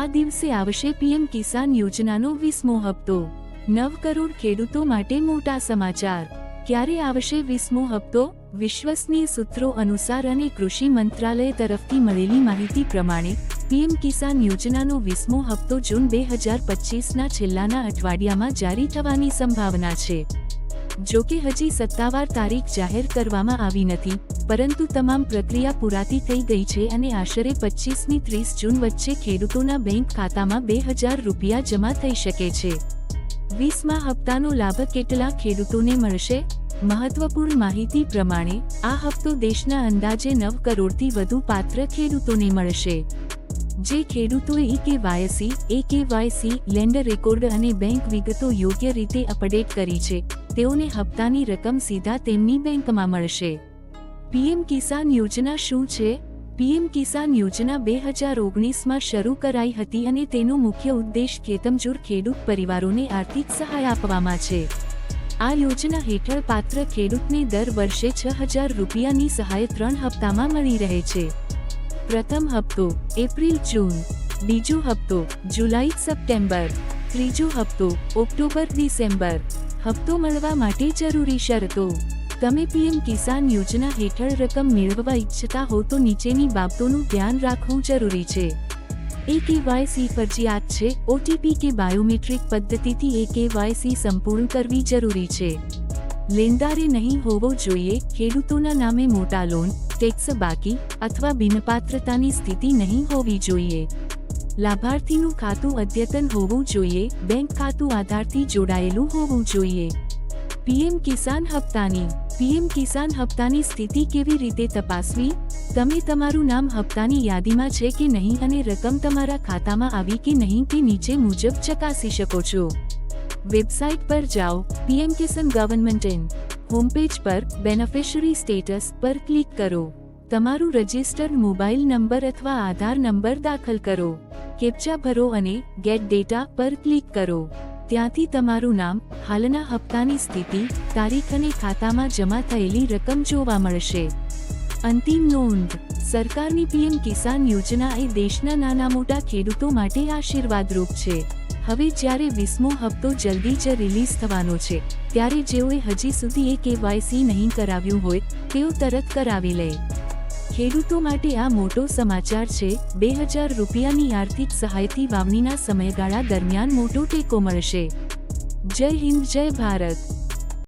આ દિવસે આવશે પીએમ કિસાન યોજનાનો 20મો હપ્તો। 9 કરોડ ખેડૂતો માટે મોટા સમાચાર। ક્યારે આવશે 20મો હપ્તો? વિશ્વસનીય સૂત્રો અનુસાર અને કૃષિ મંત્રાલય તરફથી મળેલી માહિતી પ્રમાણે પીએમ કિસાન યોજનાનો 20મો હપ્તો જૂન 2025ના છેલ્લાના અઠવાડિયામાં જારી થવાની સંભાવના છે। જો કે હજી સત્તાવાર તારીખ જાહેર કરવામાં આવી નથી, પરંતુ તમામ પ્રક્રિયા પૂરાતી થઈ ગઈ છે અને આશરે 25 થી 30 જૂન વચ્ચે ખેડૂતોના બેંક ખાતામાં 2000 રૂપિયા જમા થઈ શકે છે। 20મા હપ્તાનો લાભ કેટલા ખેડૂતોને મળશે? મહત્વપૂર્ણ માહિતી પ્રમાણે આ હપ્તો દેશના અંદાજે 9 કરોડથી વધુ પાત્ર ખેડૂતોને મળશે। જે ખેડૂતોએ કેવાયસી, લેન્ડર રેકોર્ડ અને બેંક વિગતો યોગ્ય રીતે અપડેટ કરી છે, તેઓને હપ્તાની રકમ સીધા તેમની બેંકમાં મળશે। પીએમ કિસાન યોજના શું છે? પીએમ કિસાન યોજના 2019માં શરૂ કરાઈ હતી અને તેનો મુખ્ય ઉદ્દેશ ખેતમજૂર ખેડૂત પરિવારોને આર્થિક સહાય આપવામાં છે। આ યોજના હેઠળ પાત્ર ખેડૂતને દર વર્ષે 6000 રૂપિયાની સહાય 3 હપ્તામાં મળી રહે છે। પ્રથમ હપ્તો એપ્રિલ-જૂન, બીજો હપ્તો જુલાઈ-સપ્ટેમ્બર, ત્રીજો હપ્તો ઓક્ટોબર-ડિસેમ્બર। હપ્તો મળવા માટે જરૂરી શરતો। તમે પીએમ કિસાન યોજના હેઠળ રકમ મેળવવા ઈચ્છતા હો તો નીચેની બાબતોનું ધ્યાન રાખવું જરૂરી છે। કેવાયસી ફરજિયાત છે। ઓટીપી કે બાયોમેટ્રિક પદ્ધતિથી કેવાયસી સંપૂર્ણ કરવી જરૂરી છે। લેણદારે નહીં હોવો જોઈએ। ખેડૂતોના નામે મોટા લોન, ટેક્સ બાકી અથવા બિનપાત્રતાની સ્થિતિ નહીં હોવી જોઈએ। લાભાર્થીનું ખાતું અદ્યતન હોવું જોઈએ। બેંક ખાતું આધારથી જોડાયેલું હોવું જોઈએ। પીએમ કિસાન હપ્તાની સ્થિતિ કેવી રીતે તપાસવી? તમે તમારું નામ હપ્તાની યાદીમાં છે કે નહીં અને રકમ તમારા ખાતામાં આવી કે નહીં તે નીચે મુજબ ચકાસી શકો છો। વેબસાઇટ પર જાઓ, PM Kisan government in homepage પર બેનિફિશરી સ્ટેટસ પર ક્લિક કરો। તમારું રજિસ્ટર્ડ મોબાઈલ નંબર અથવા આધાર નંબર દાખલ કરો। કેપ્ચા ભરો અને ગેટ ડેટા પર ક્લિક કરો। ત્યાંથી તમારું નામ, હાલના હપ્તાની સ્થિતિ, તારીખ અને ખાતામાં જમા થયેલી રકમ જોવા મળશે। અંતિમ નોંધ: સરકારની પીએમ કિસાન યોજના એ દેશના નાના મોટા ખેડૂતો માટે આશીર્વાદરૂપ છે। હવે જ્યારે 20મો હપ્તો જલ્દી જ રિલીઝ થવાનો છે, ત્યારે જેઓએ હજી સુધી કેવાયસી નહીં કરાવ્યું હોય, તેઓ તરત કરાવી લે। ખેડૂતો માટે આ મોટો સમાચાર છે। 2000 રૂપિયાની આર્થિક સહાયથી વાવણીના સમયગાળા દરમિયાન મોટો ટેકો મળશે। જય હિન્દ, જય ભારત।